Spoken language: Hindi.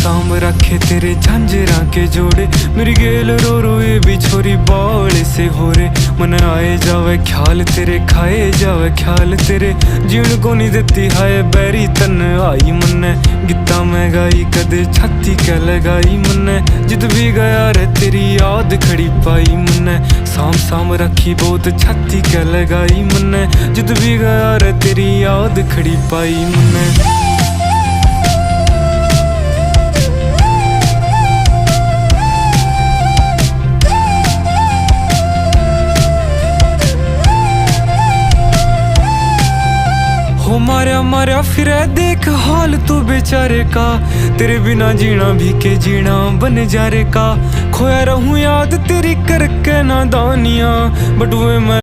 साम रखे तेरे झांझरा के जोड़े, मेरी गेल रो रो ये भी छोरी बावले से हो रे। मन आए जावे ख्याल तेरे, खाए जावे ख्याल तेरे, जीण को नहीं देती हाय बैरी तन आई मन्ने। गीता मैं गाई कदे छाती क्या लगाई मन्ने, जित भी गया रे तेरी याद खड़ी पाई मन्ने। साम साम रखी बहुत छाती क्या लगाई मन्ने, जित भी गया रे तेरी याद खड़ी पाई मन्ने। हो मारा मारा फिर देख हाल तू बेचारे का, तेरे बिना जीना भी के जीना बन जा रे का। खोया रहूं याद तेरी करके नादानियां, बटुए मैं